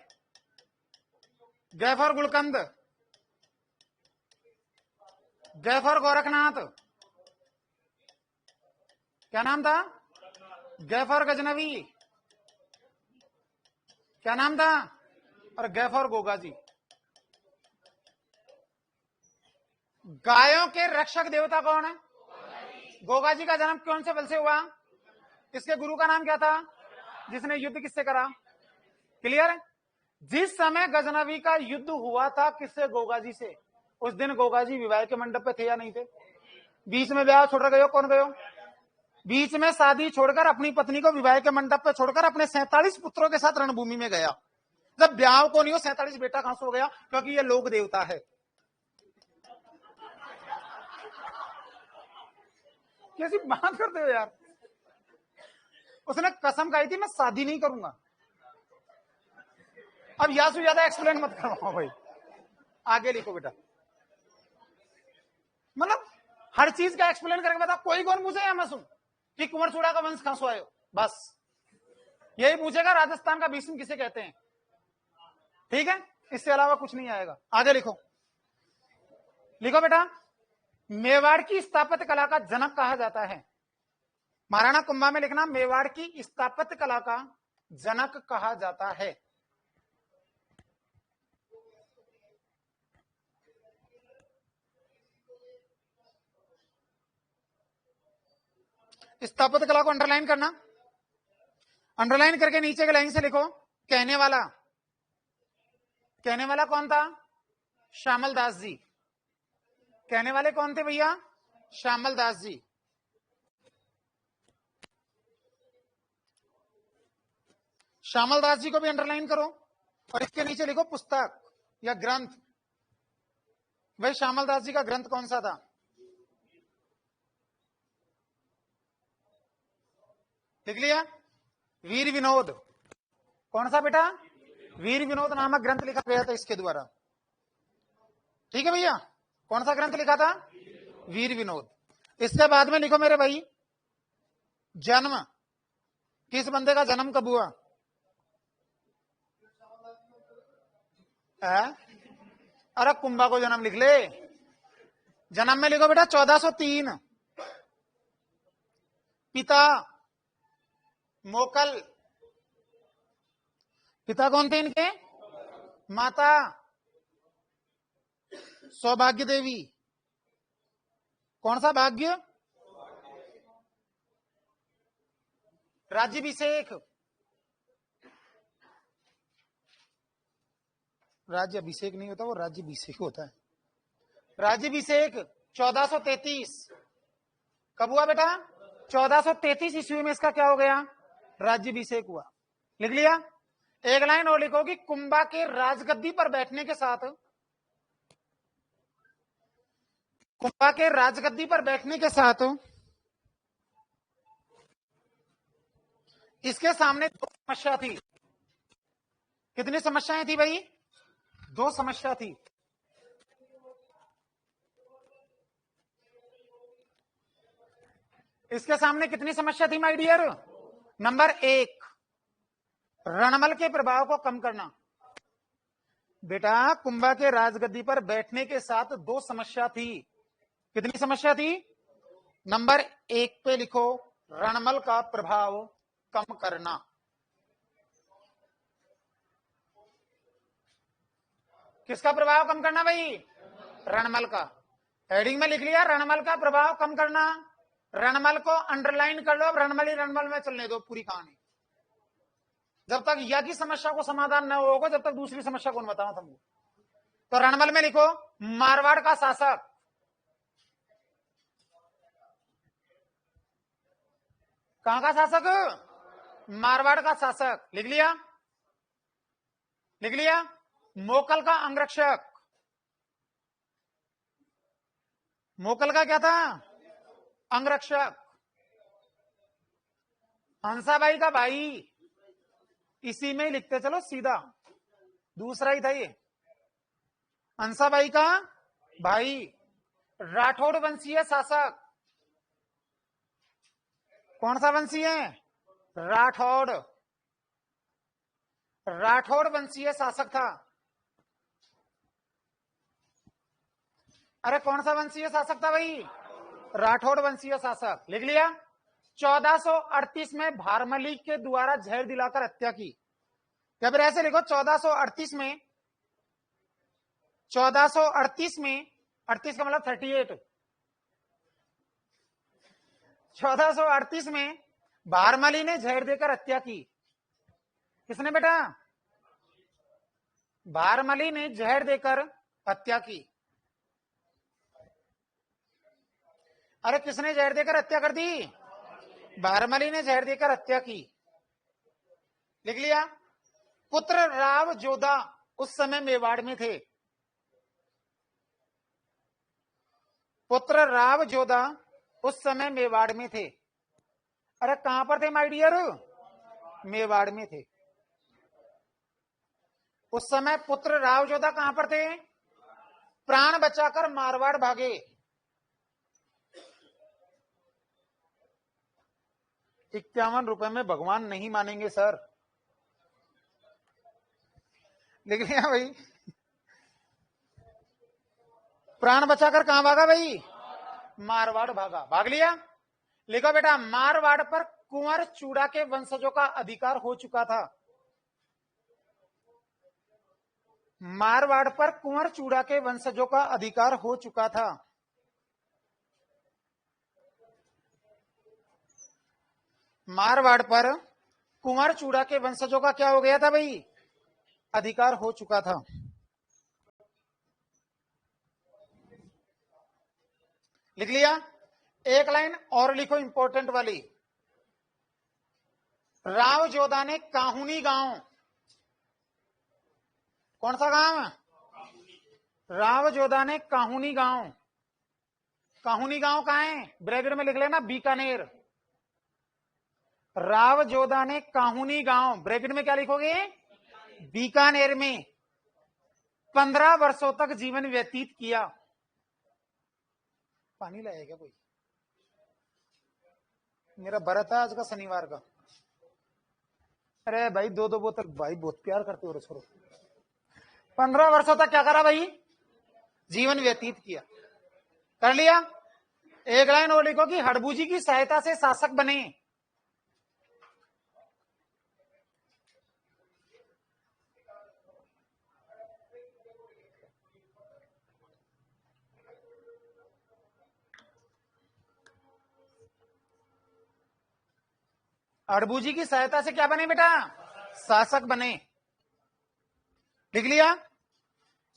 गैफ और गुलकंद, गैफ और गोरखनाथ। क्या नाम था? गैफ और गजनवी, क्या नाम था? और गैफ और गोगा जी। गायों के रक्षक देवता कौन है? गोगा जी का जन्म कौन से बल से हुआ? इसके गुरु का नाम क्या था? जिसने युद्ध किससे करा? क्लियर है? जिस समय गजनवी का युद्ध हुआ था किससे? गोगा जी से। उस दिन गोगा जी विवाह के मंडप पे थे या नहीं थे? बीच में ब्याह छोड़ गए, कौन गयो? बीच में शादी छोड़कर अपनी पत्नी को विवाह के मंडप पे छोड़कर अपने 47 पुत्रों के साथ रणभूमि में गया। जब ब्याह को नहीं हो 47 बेटा कहां से हो गया? क्योंकि ये लोक देवता है। कैसी बात करते हो यार? उसने कसम खाई थी मैं शादी नहीं करूंगा। अब या से ज्यादा एक्सप्लेन मत करवाओ भाई, आगे लिखो बेटा। मतलब हर चीज का एक्सप्लेन करके बता। कोई कौन पूछे या मैं सुन कि कुंवर चूड़ा का वंश कहां से आयो? बस यही पूछेगा राजस्थान का भीष्म किसे कहते हैं। ठीक है, इससे अलावा कुछ नहीं आएगा। आगे लिखो, लिखो बेटा। मेवाड़ की स्थापत्य कला का जनक कहा जाता है। महाराणा कुंभा में लिखना, मेवाड़ की स्थापत्य कला का जनक कहा जाता है। स्थापत्य कला को अंडरलाइन करना, अंडरलाइन करके नीचे के लाइन से लिखो कहने वाला। कहने वाला कौन था? श्यामल दास जी। कहने वाले कौन थे भैया? श्यामल दास जी। श्यामल दास जी को भी अंडरलाइन करो और इसके नीचे लिखो पुस्तक या ग्रंथ। भाई श्यामल दास जी का ग्रंथ कौन सा था? लिख लिया? वीर विनोद। कौन सा बेटा? वीर विनोद नामक ग्रंथ लिखा गया था इसके द्वारा। ठीक है भैया, कौन सा ग्रंथ लिखा था? वीर विनोद। इसके बाद में लिखो मेरे भाई, जन्म। किस बंदे का जन्म कब हुआ? अरे कुंभा को जन्म लिख ले। जन्म में लिखो बेटा 1403। पिता मोकल। पिता कौन थे इनके? माता सौभाग्य देवी। कौन सा भाग्य? राज्याभिषेक। राज्य अभिषेक नहीं होता, वो राज्याभिषेक होता है। राज्याभिषेक 1433 कब हुआ बेटा? 1433 ईस्वी में इसका क्या हो गया? राज्याभिषेक हुआ। लिख लिया? एक लाइन और लिखो कि कुंभा के राजगद्दी पर बैठने के साथ, कुंभा के राजगद्दी पर बैठने के साथ इसके सामने दो समस्या थी। कितनी समस्याएं थी भाई? दो समस्या थी। इसके सामने कितनी समस्या थी माय डियर? नंबर 1, रणमल के प्रभाव को कम करना। बेटा कुंभा के राजगद्दी पर बैठने के साथ दो समस्या थी। कितनी समस्या थी? नंबर 1 पे लिखो रणमल का प्रभाव कम करना। किसका प्रभाव कम करना भाई? रणमल का। हेडिंग में लिख लिया रणमल का प्रभाव कम करना। रणमल को अंडरलाइन कर लो। अब रणमल ही रणमल में चलने दो पूरी कहानी। जब तक या की समस्या को समाधान न होगा जब तक दूसरी समस्या कौन बताऊं तुमको। तो रणमल में लिखो मारवाड़ का शासक। कहां का शासक? मारवाड़ का शासक। लिख लिया? लिख लिया? मोकल का अंगरक्षक। मोकल का क्या था? अंगरक्षक। हंसाबाई का भाई, इसी में ही लिखते चलो सीधा, दूसरा ही था ये। हंसाबाई का भाई, राठौड़ वंशीय शासक। कौन सा वंशीय है? राठौड़। राठौड़ वंशीय शासक था। अरे कौन सा वंशीय शासक था भाई? राठौड़ वंशीय शासक। लिख लिया। 1438 में भारमली के द्वारा जहर दिलाकर हत्या की। या फिर ऐसे लिखो 1438 में, 1438 में, 38 का मतलब 38, 1438 में भारमली ने जहर देकर हत्या की। किसने बेटा? भारमली ने जहर देकर हत्या की। अरे किसने जहर देकर हत्या कर दी? भारमली ने जहर देकर हत्या की। लिख लिया। पुत्र राव जोधा उस समय मेवाड़ में थे। पुत्र राव जोधा उस समय मेवाड़ में थे। अरे कहां पर थे माय डियर? मेवाड़ में थे। उस समय पुत्र राव जोधा कहां पर थे? प्राण बचाकर मारवाड़ भागे। 51 रुपए में भगवान नहीं मानेंगे सर। लिख लिया भाई। प्राण बचाकर कहां भागा भाई? मारवाड़ भागा। भाग लिया। लिखो बेटा, मारवाड़ पर कुंवर चूड़ा के वंशजों का अधिकार हो चुका था। मारवाड़ पर कुंवर चूड़ा के वंशजों का अधिकार हो चुका था। मारवाड़ पर कुंवर चूड़ा के वंशजों का क्या हो गया था भाई? अधिकार हो चुका था। लिख लिया। एक लाइन और लिखो इंपॉर्टेंट वाली। राव जोधा ने काहुनी गांव, कौन सा गांव? राव जोधा ने काहुनी गांव। काहुनी गांव कहां है? ब्रैकेट में लिख लेना, बीकानेर। राव जोधा ने काहुनी गांव, ब्रैकेट में क्या लिखोगे? बीकानेर में 15 वर्षों तक जीवन व्यतीत किया। पानी लाया क्या कोई? मेरा व्रत है आज का, शनिवार का। अरे भाई 2-2 बोतल, भाई बहुत प्यार करते हो रे छोरो। 15 वर्षों तक क्या करा भाई? जीवन व्यतीत किया। कर लिया। एक लाइन और लिखो कि हड़बूजी की सहायता से शासक बने। हड़बूजी की सहायता से क्या बने बेटा? शासक बने। लिख लिया।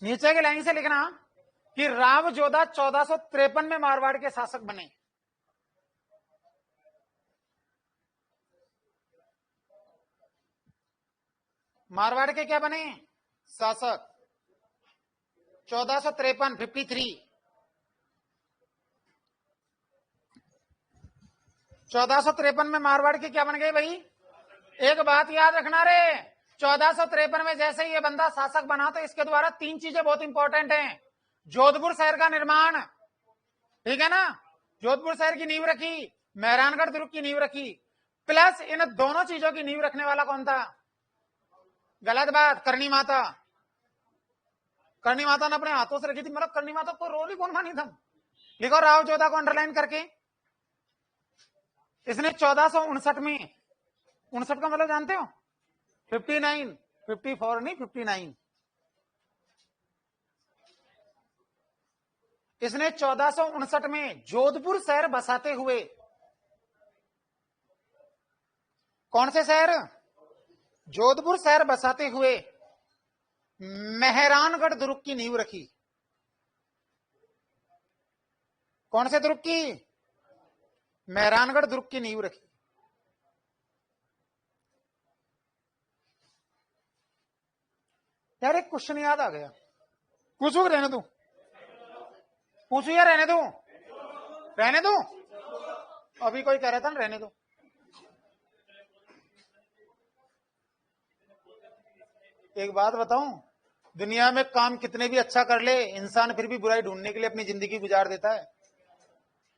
नीचे की लाइन से लिखना कि राव जोधा 1453 में मारवाड़ के शासक बने। मारवाड़ के क्या बने? शासक। 1453, 53, 1453 में मारवाड़ के क्या बन गए भाई? एक बात याद रखना रे, 1453 में जैसे ही ये बंदा शासक बना तो इसके द्वारा 3 चीजें बहुत इंपॉर्टेंट हैं। जोधपुर शहर का निर्माण, ठीक है ना, जोधपुर शहर की नींव रखी, मेहरानगढ़ दुर्ग की नींव रखी, प्लस इन दोनों चीजों की नींव रखने वाला कौन था? गलत बात, करणी माता। करणी माता ने अपने हाथों से रखी थी, मतलब करणी माता को रोल ही कौन मानी था? लिखो राव जोधा को अंडरलाइन करके। इसने 1459 में, 59 का मतलब जानते हो? 59, 54 नहीं, 59। इसने 1459 में जोधपुर शहर बसाते हुए, कौन से शहर? जोधपुर शहर बसाते हुए मेहरानगढ़ दुर्ग की नींव रखी। कौन से दुर्ग की? मेहरानगढ़ दुर्ग की नींव रखी। यार एक क्वेश्चन याद आ गया, पूछू रहने दू? पूछू या रहने दू? रहने दो, अभी कोई कह रहा था ना रहने दो। एक बात बताऊं, दुनिया में काम कितने भी अच्छा कर ले इंसान फिर भी बुराई ढूंढने के लिए अपनी जिंदगी गुजार देता है।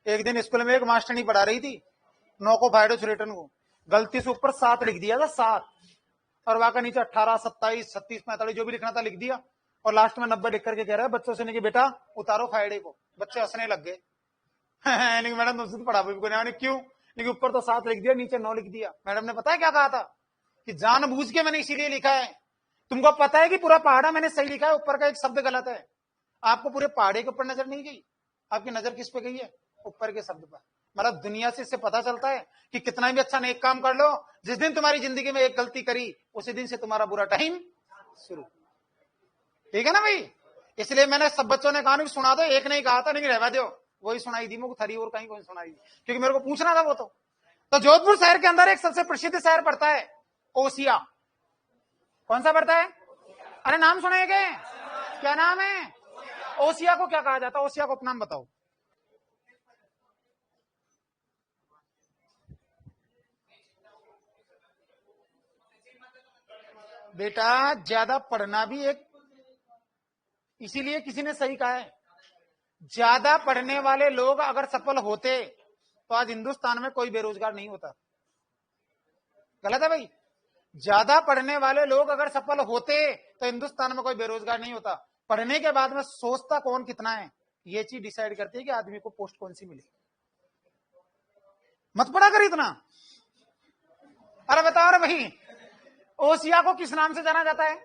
एक दिन स्कूल में एक मास्टरनी पढ़ा रही थी, 9 को फाइडो रिटर्न को गलती से ऊपर 7 लिख दिया था, 7, और वहां का नीचे 18, 27, 36, 45 जो भी लिखना था लिख दिया, और लास्ट में 90 लिख करके कह रहा है बच्चों से नहीं कि बेटा उतारो फाइडे को। बच्चे हंसने लग गए। लेकिन मैडम तुमसे तो पढ़ा भी क्यों, लेकिन ऊपर तो 7 लिख दिया, नीचे 9 लिख दिया। मैडम ने पता है क्या कहा था कि जानबूझ के मैंने इसीलिए लिखा है, तुमको पता है कि पूरा पहाड़ा मैंने सही लिखा है, ऊपर का एक शब्द गलत है। आपको पूरे पहाड़े के ऊपर नजर नहीं गई, आपकी नजर किस पे गई है, ऊपर के शब्द पर। मतलब दुनिया से इससे पता चलता है कि कितना भी अच्छा नेक काम कर लो, जिस दिन तुम्हारी जिंदगी में एक गलती करी उसी दिन से तुम्हारा बुरा टाइम शुरू। ठीक है ना भाई, इसलिए मैंने सब बच्चों ने कहा सुना दो, एक नहीं कहा था लेकिन रहवा दो, वही सुनाई दी मुझे, थरी और कहीं कोई सुनाई दी, क्योंकि मेरे को पूछना था वो। तो जोधपुर शहर के अंदर एक सबसे प्रसिद्ध शहर पड़ता है ओसिया। कौन सा पड़ता है? अरे नाम सुने क्या? क्या नाम है? ओसिया को क्या कहा जाता है? ओसिया को उपनाम बताओ। बेटा ज्यादा पढ़ना भी एक, इसीलिए किसी ने सही कहा है, ज्यादा पढ़ने वाले लोग अगर सफल होते तो आज हिंदुस्तान में कोई बेरोजगार नहीं होता। गलत है भाई? ज्यादा पढ़ने वाले लोग अगर सफल होते तो हिंदुस्तान में कोई बेरोजगार नहीं होता। पढ़ने के बाद में सोचता कौन कितना है, ये चीज डिसाइड करती है कि आदमी को पोस्ट कौन सी मिले। मत पढ़ा कर इतना। अरे बताओ रे भाई, ओसिया को किस नाम से जाना जाता है?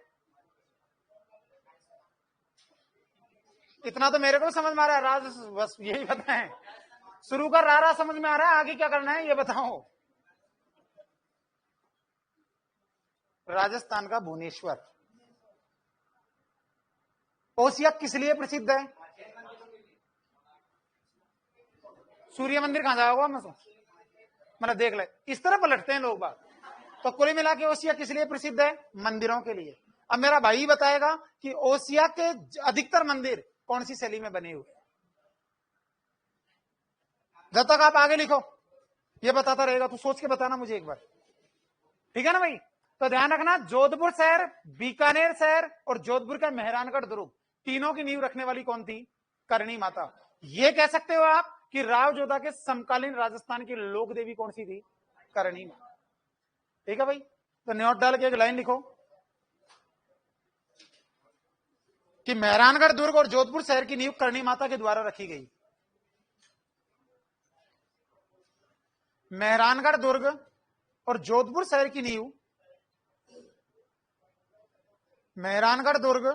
इतना तो मेरे को समझ में आ रहा है, राज बस यही पता है। शुरू कर रहा समझ में आ रहा है, आगे क्या करना है ये बताओ। राजस्थान का भुवनेश्वर। ओसिया किस लिए प्रसिद्ध है? सूर्य मंदिर कहां जाएगा मतलब देख ले, इस तरह पलटते हैं लोग बात। तो कुल मिला के ओसिया किस लिए प्रसिद्ध है? मंदिरों के लिए। अब मेरा भाई बताएगा कि ओसिया के अधिकतर मंदिर कौन सी शैली में बने हुए। जब तक आप आगे लिखो ये बताता रहेगा, तो सोच के बताना मुझे एक बार, ठीक है ना भाई? तो ध्यान रखना, जोधपुर शहर, बीकानेर शहर और जोधपुर का मेहरानगढ़ दुर्ग, तीनों की नींव रखने वाली कौन थी? करणी माता। ये कह सकते हो आप कि राव जोधा के समकालीन राजस्थान की लोक देवी कौन सी थी? करणी माता। ठीक है भाई, तो नोट डाल के एक लाइन लिखो कि मेहरानगढ़ दुर्ग और जोधपुर शहर की नींव करणी माता के द्वारा रखी गई। मेहरानगढ़ दुर्ग और जोधपुर शहर की नींव, मेहरानगढ़ दुर्ग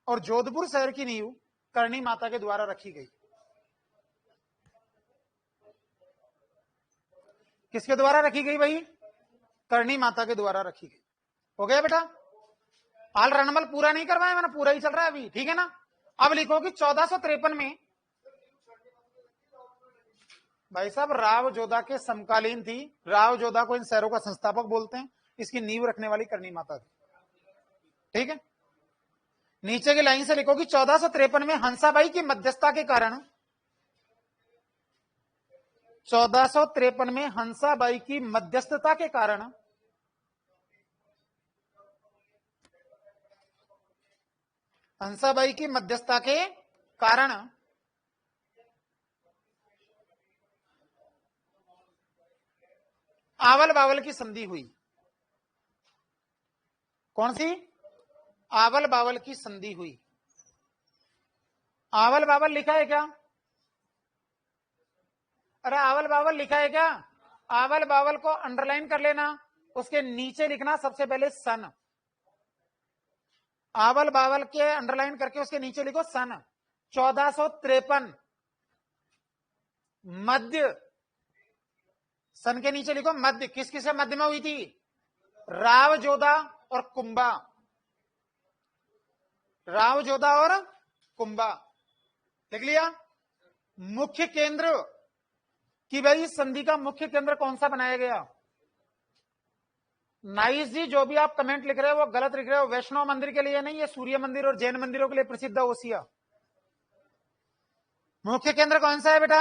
और जोधपुर शहर की नींव करणी माता के द्वारा रखी गई। किसके द्वारा रखी गई भाई? करणी माता के द्वारा रखी गई। हो गया बेटा? हाल रनमल पूरा नहीं करवाया मैंने, पूरा ही चल रहा है अभी, ठीक है ना? अब लिखो कि 1453 में भाई साहब राव जोधा के समकालीन थी। राव जोधा को इन शहरों का संस्थापक बोलते हैं, इसकी नींव रखने वाली करणी माता थी। ठीक है, नीचे की लाइन से लिखो कि 1453 में हंसाबाई की मध्यस्थता के कारण, 1453 में हंसाबाई की मध्यस्थता के कारण हंसाबाई की मध्यस्थता के कारण आवल बावल की संधि हुई। कौन सी? आवल बावल की संधि हुई। आवल बावल लिखा है क्या? अरे आवल बावल लिखा है क्या? आवल बावल को अंडरलाइन कर लेना, उसके नीचे लिखना सबसे पहले सन। आवल बावल के अंडरलाइन करके उसके नीचे लिखो सन 1453। मध्य, सन के नीचे लिखो मध्य। किस किसके मध्य में हुई थी? राव जोधा और कुंभा। राव जोधा और कुंभा, लिख लिया? मुख्य केंद्र कि भाई संधि का मुख्य केंद्र कौन सा बनाया गया? नाइस जी, जो भी आप कमेंट लिख रहे हो वो गलत लिख रहे हो। वैष्णव मंदिर के लिए नहीं, ये सूर्य मंदिर और जैन मंदिरों के लिए प्रसिद्ध है ओसिया। मुख्य केंद्र कौन सा है बेटा?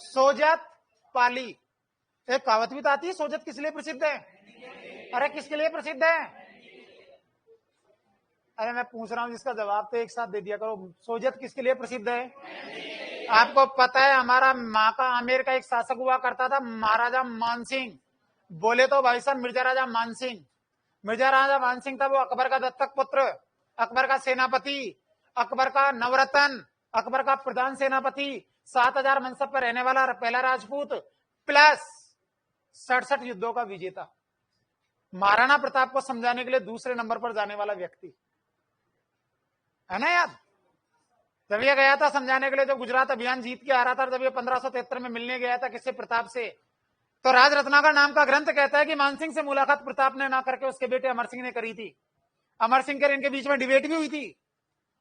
सोजत पाली। एक कहावत भी तो आती है, सोजत किस लिए प्रसिद्ध है? अरे किसके लिए प्रसिद्ध है? अरे मैं पूछ रहा हूं, जिसका जवाब तो एक साथ दे दिया करो। सोजत किसके लिए प्रसिद्ध है? आपको पता है हमारा माँ का आमेर का एक शासक हुआ करता था, महाराजा मानसिंह। बोले तो भाई साहब मिर्जा राजा मानसिंह। मिर्जा राजा मानसिंह था वो अकबर का दत्तक पुत्र, अकबर का सेनापति, अकबर का नवरत्न, अकबर का प्रधान सेनापति, 7,000 मनसब पर रहने वाला पहला राजपूत, प्लस 67 युद्धों का विजेता, महाराणा प्रताप को समझाने के लिए दूसरे नंबर पर जाने वाला व्यक्ति है ना याद। जब ये गया था समझाने के लिए, जब गुजरात अभियान जीत के आ रहा था, जब ये 1573 में मिलने गया था किससे? प्रताप से। तो राज रत्नाकर नाम का ग्रंथ कहता है कि मानसिंह से मुलाकात प्रताप ने ना करके उसके बेटे अमर सिंह ने करी थी। अमर सिंह के इनके बीच में डिबेट भी हुई थी।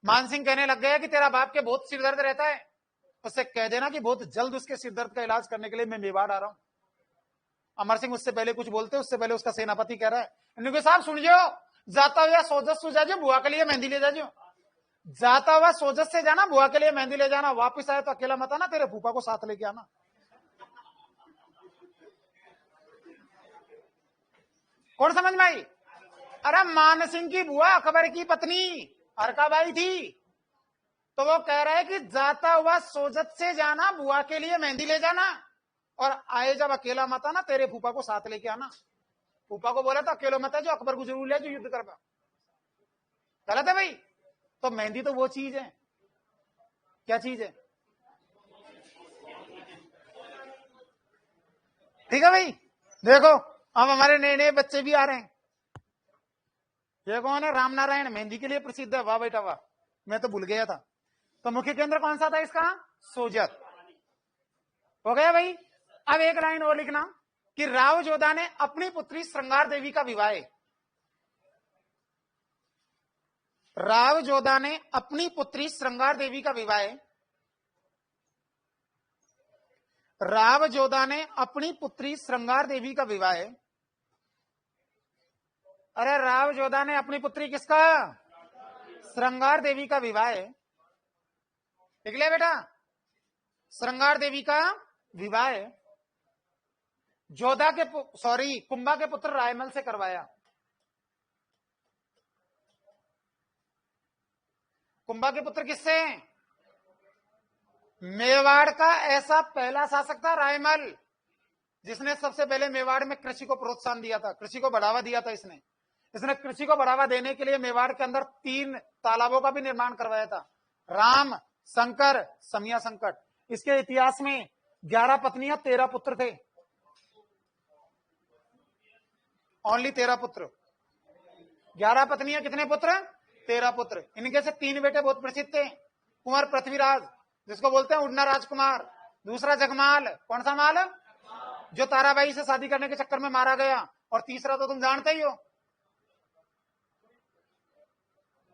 मानसिंह कहने लग गया कि तेरा बाप के बहुत सिर दर्द रहता है, उससे कह देना कि बहुत जल्द उसके सिर दर्द का इलाज करने के लिए मैं मेवाड़ आ रहा हूं। अमर सिंह उससे पहले कुछ बोलते, उससे पहले उसका सेनापति कह रहा है, इनके साहब सुन जो, जाता हुआ सोजत सुझा जो, बुआ के लिए मेहंदी ले जा जो। जाता हुआ सोजत से जाना, बुआ के लिए मेहंदी ले जाना, वापिस आए तो अकेला मत आना, तेरे फूफा को साथ लेके आना। कौन समझ में आई? अरे मान सिंह की बुआ अकबर की पत्नी अरकाबाई थी, तो वो कह रहा है कि जाता हुआ सोजत से जाना, बुआ के लिए मेहंदी ले जाना, और आए जब अकेला मत आना, तेरे फूफा को साथ लेके आना। फूफा को बोला था अकेला मत है, जो अकबर को जरूर ले जो युद्ध कर पा। गलत है भाई। तो मेहंदी तो वो चीज है, क्या चीज है? ठीक है भाई। देखो अब हमारे नए नए बच्चे भी आ रहे हैं। ये कौन है? राम नारायण मेहंदी के लिए प्रसिद्ध है। वाह बेटा वाह, मैं तो भूल गया था। तो मुख्य केंद्र कौन सा था इसका? सोजत। हो गया भाई। अब एक लाइन और लिखना कि राव जोधा ने अपनी पुत्री श्रृंगार देवी का विवाह, राव जोधा ने अपनी पुत्री श्रृंगार देवी का विवाह, राव जोधा ने अपनी पुत्री श्रृंगार देवी का विवाह। अरे राव जोधा ने अपनी पुत्री किसका? श्रृंगार देवी का विवाह। लिख लिया बेटा? श्रृंगार देवी का विवाह जोधा के कुंभा के पुत्र रायमल से करवाया। कुंभा के पुत्र किससे? मेवाड़ का ऐसा पहला शासक था रायमल, जिसने सबसे पहले मेवाड़ में कृषि को प्रोत्साहन दिया था, कृषि को बढ़ावा दिया था। इसने कृषि को बढ़ावा देने के लिए मेवाड़ के अंदर 3 तालाबों का भी निर्माण करवाया था। राम, शंकर, समिया संकट। इसके इतिहास में 11 पत्नियां 13 पुत्र थे। ओनली 13 पुत्र। 11 पत्नियां, कितने पुत्र? 13 पुत्र। इनके से 3 बेटे बहुत प्रसिद्ध थे। कुंवर पृथ्वीराज, जिसको बोलते हैं उड़ना राजकुमार। दूसरा जगमाल। कौन सा माल? जो ताराबाई से शादी करने के चक्कर में मारा गया। और तीसरा तो तुम जानते ही हो,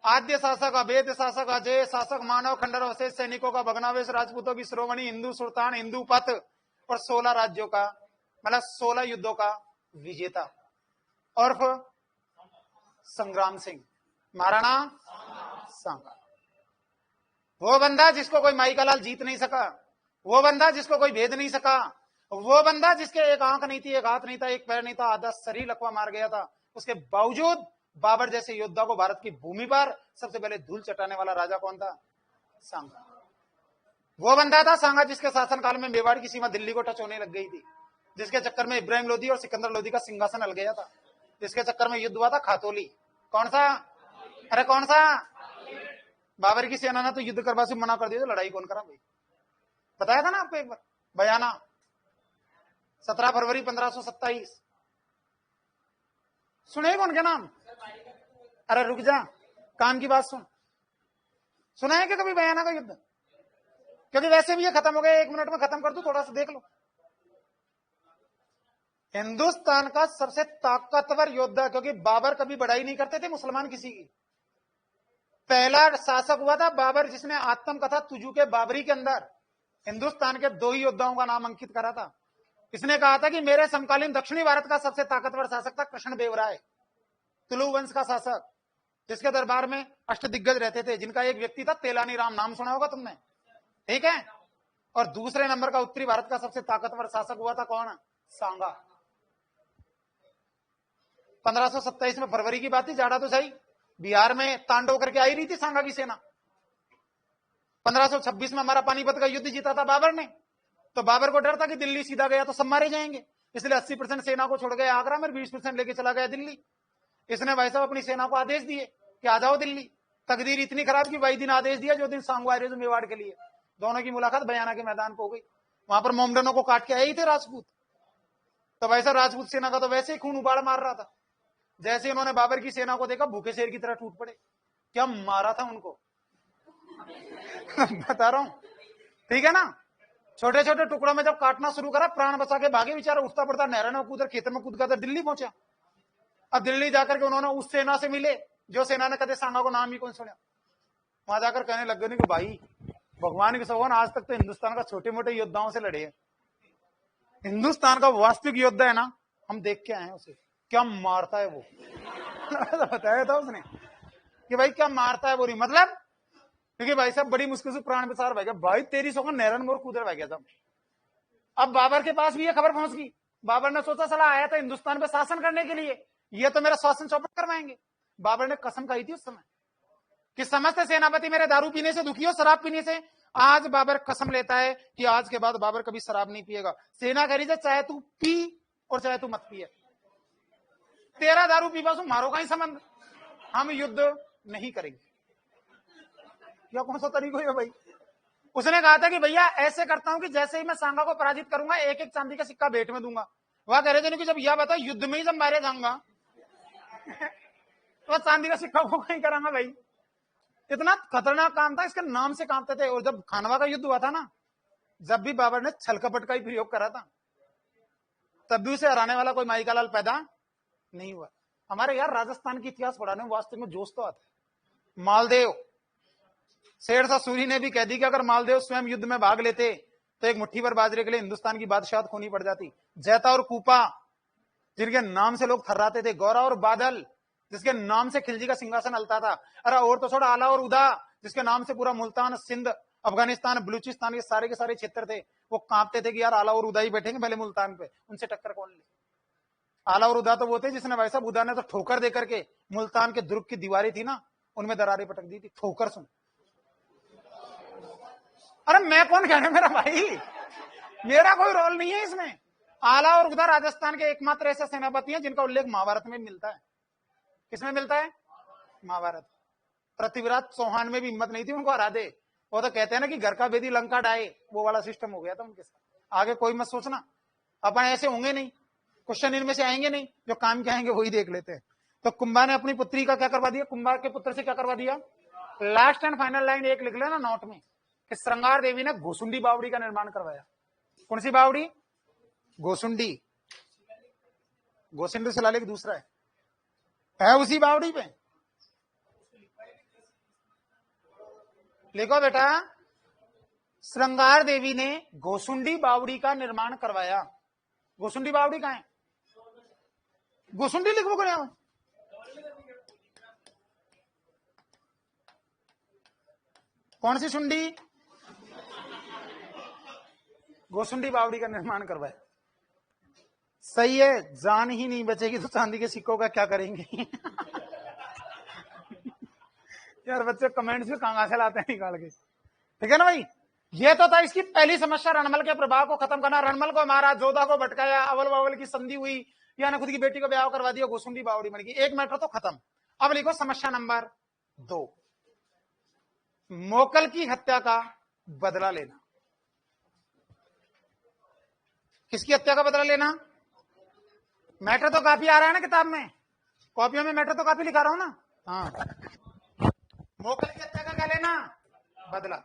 आद्य शासक, अभेद शासक, अजय शासक, मानव खंडर अवशेष, सैनिकों का भग्नावेश, राजपूतों की श्रोमणी, हिंदू सुल्तान, हिंदू पथ, और 16 राज्यों का, मतलब 16 युद्धों का विजेता, और संग्राम सिंह, महाराणा सांगा। वो बंदा जिसको कोई माई का लाल जीत नहीं सका, वो बंदा जिसको कोई भेद नहीं सका, वो बंदा जिसके एक आंख नहीं थी, एक हाथ नहीं था, एक पैर नहीं था, आधा शरीर लकवा मार गया था, उसके बावजूद बाबर जैसे योद्धा को भारत की भूमि पर सबसे पहले धूल चटाने वाला राजा कौन था? सांगा। वो बंदा था सांगा जिसके शासनकाल में मेवाड़ की सीमा दिल्ली को टच होने लग गई थी, जिसके चक्कर में इब्राहिम लोधी और सिकंदर लोधी का सिंहासन हल गया था, जिसके चक्कर में युद्ध हुआ था खातोली। कौन सा? अरे कौन सा? बाबर की सेना ने तो युद्ध करवा से मना कर दिया, तो लड़ाई कौन करा भाई? बताया था ना आपको एक बार, बयाना 17 फरवरी 1527। सुने कौन के नाम? अरे रुक जा, काम की बात सुन। सुना है कि कभी बयाना का युद्ध? क्योंकि वैसे भी ये खत्म हो गया, 1 मिनट में खत्म कर दूं, थोड़ा सा देख लो। हिंदुस्तान का सबसे ताकतवर योद्धा, क्योंकि बाबर कभी बढ़ाई नहीं करते थे मुसलमान किसी की, पहला शासक हुआ था बाबर, जिसने आत्मकथा तुजू के बाबरी के अंदर हिंदुस्तान के 2 ही योद्धाओं का नाम अंकित करा था। इसने कहा था कि मेरे समकालीन दक्षिणी भारत का सबसे ताकतवर शासक था कृष्णदेवराय, तुलु वंश का शासक, जिसके दरबार में अष्टदिग्गज रहते थे, जिनका एक व्यक्ति था तेलानी राम। नाम सुना होगा तुमने, ठीक है? और दूसरे नंबर का उत्तरी भारत का सबसे ताकतवर शासक हुआ था कौन? सांगा। 1527 में फरवरी की बात थी, जाड़ा तो सही, बिहार में तांडव करके आई रही थी सांगा की सेना। 1526 में हमारा पानीपत का युद्ध जीता था बाबर ने, तो बाबर को डर था कि दिल्ली सीधा गया तो सब मारे जाएंगे, इसलिए 80% सेना को छोड़ गया आगरा में, 20% लेके चला गया दिल्ली। इसने भाई साहब अपनी सेना को आदेश दिए कि आ जाओ दिल्ली। तकदीर इतनी खराब कि वही दिन आदेश दिया जो दिन सांगो आए थे मेवाड़ के लिए। दोनों की मुलाकात बयाना के मैदान पर हो गई। वहां पर मोमडनों को काट के आए ही थे राजपूत। तो भाई साहब राजपूत सेना का तो वैसे ही खून उबाड़ मार रहा था। जैसे उन्होंने बाबर की सेना को देखा, भूखे शेर की तरह टूट पड़े। क्या मारा था उनको बता रहा हूं, ठीक है ना। छोटे छोटे टुकड़ों में जब काटना शुरू करा, प्राण बचा के भागे बेचारा, उठता पड़ता नहर में कूद, खेत में कूद कर दिल्ली पहुंचा। अब दिल्ली जाकर के उन्होंने उस सेना से मिले जो सेना ने कदे सांगा को नाम ही कौन सुना। वहां जाकर कहने लग गए कि भाई भगवान के सौगन, आज तक तो हिंदुस्तान का छोटे मोटे योद्धाओं से लड़े हैं, हिंदुस्तान का वास्तविक योद्धा है ना, हम देख के आए हैं उसे, क्या मारता है वो बताया था उसने कि भाई क्या मारता है वो नहीं, मतलब क्योंकि भाई साहब बड़ी मुश्किल से प्राण बचा रहा भाई, तेरी सौगन नहरन मोर कूदर भाई गया था। अब बाबर के पास भी ये खबर पहुंच गई। बाबर ने सोचा सलाह आया था हिंदुस्तान पे शासन करने के लिए, ये तो मेरा शासन चौपट करवाएंगे। बाबर ने कसम खाई थी उस समय कि समस्त सेनापति मेरे दारू पीने से दुखी हो, शराब पीने से। आज बाबर कसम लेता है कि आज के बाद बाबर कभी शराब नहीं पिएगा। सेना कह रही है चाहे तू पी और चाहे तू मत पिए, तेरा दारू पीवा से मारो का ही संबंध, हम युद्ध नहीं करेंगे। क्या कौन सा तरीका है भाई। उसने कहा था कि भैया ऐसे करता हूं कि जैसे ही मैं सांगा को पराजित करूंगा, एक एक चांदी का सिक्का भेंट में दूंगा। वह कह रहे थे कि जब यह बताओ युद्ध में ही जब मारे जाऊंगा तो चांदी का सिक्का को कहीं करांगा भाई। इतना खतरनाक काम था, इसके नाम से कांपते थे। और जब खानवा का युद्ध हुआ था ना, जब भी बाबर ने छल कपट का ही प्रयोग करा था, तब भी उसे हराने वाला कोई माई का लाल पैदा नहीं हुआ। हमारे यार राजस्थान की इतिहास पढ़ाने में वास्तव में जोश तो आता है। मालदेव शेरशाह सूरी ने भी कह दी कि अगर मालदेव स्वयं युद्ध में भाग लेते तो एक मुट्ठी भर बाजरे के लिए हिंदुस्तान की बादशाहत खोनी पड़ जाती। जैता और कूपा जिनके नाम से लोग थर्राते थे, गौरा और बादल जिसके नाम से खिलजी का सिंहासन अलता था, अरे और तो छोड़ा आला और उदा जिसके नाम से पूरा मुल्तान, सिंध, अफगानिस्तान, बलूचिस्तान के सारे क्षेत्र थे, वो कांपते थे कि यार आला और उदा ही बैठेंगे पहले मुल्तान पे, उनसे टक्कर कौन ले। आला और उदा तो वो थे जिसने भाई साहब, उदा ने तो ठोकर देकर के मुल्तान के दुर्ग की दीवारें थी ना, उनमें दरारें पटक दी थी। ठोकर सुन, अरे मैं कौन कहने, मेरा भाई, मेरा कोई रोल नहीं है इसमें। आला और उदा राजस्थान के एकमात्र ऐसे सेनापति हैं जिनका उल्लेख महाभारत में मिलता है। किसमें मिलता है? महाभारत। पृथ्वीराज चौहान में भी हिम्मत नहीं थी उनको हरा दे। वो तो कहते हैं ना कि घर का बेदी लंका डाए, वो वाला सिस्टम हो गया था उनके साथ। आगे कोई मत सोचना, अपन ऐसे होंगे नहीं, क्वेश्चन इनमें से आएंगे नहीं, जो काम के आएंगे वही देख लेते हैं। तो कुंभा ने अपनी पुत्री का क्या करवा दिया, कुंभा के पुत्र से क्या करवा दिया। लास्ट एंड फाइनल लाइन एक लिख लेना नोट में कि श्रृंगार देवी ने घोसुंडी बावड़ी का निर्माण करवाया। कौन सी बावड़ी? घोसुंडी। घोसुंडी शिलालेख दूसरा है उसी बावड़ी पे। लिखो बेटा, श्रृंगार देवी ने घोसुंडी बावड़ी का निर्माण करवाया। घोसुंडी बावड़ी कहां है? घोसुंडी लिखो क्या? कौन सी सुंडी? घोसुंडी बावड़ी का निर्माण करवाया। सही है, जान ही नहीं बचेगी तो चांदी के सिक्कों का क्या करेंगे यार बच्चे कमेंट्स भी कहां से लाते हैं निकाल के, ठीक है ना भाई। ये तो था इसकी पहली समस्या, रणमल के प्रभाव को खत्म करना। रणमल को मारा, जोधा को भटकाया, अवल बावल की संधि हुई, या ने खुद की बेटी को ब्याह करवा दिया, घोसुंडी बावड़ी बन गई। एक मैटर तो खत्म। अब लिखो समस्या नंबर 2, मोकल की हत्या का बदला लेना। किसकी हत्या का बदला लेना? मैटर तो काफी आ रहा है ना किताब में, कॉपियों में मैटर तो काफी लिखा रहा हूं ना। हाँ, मोकल की हत्या का क्या लेना? बदला।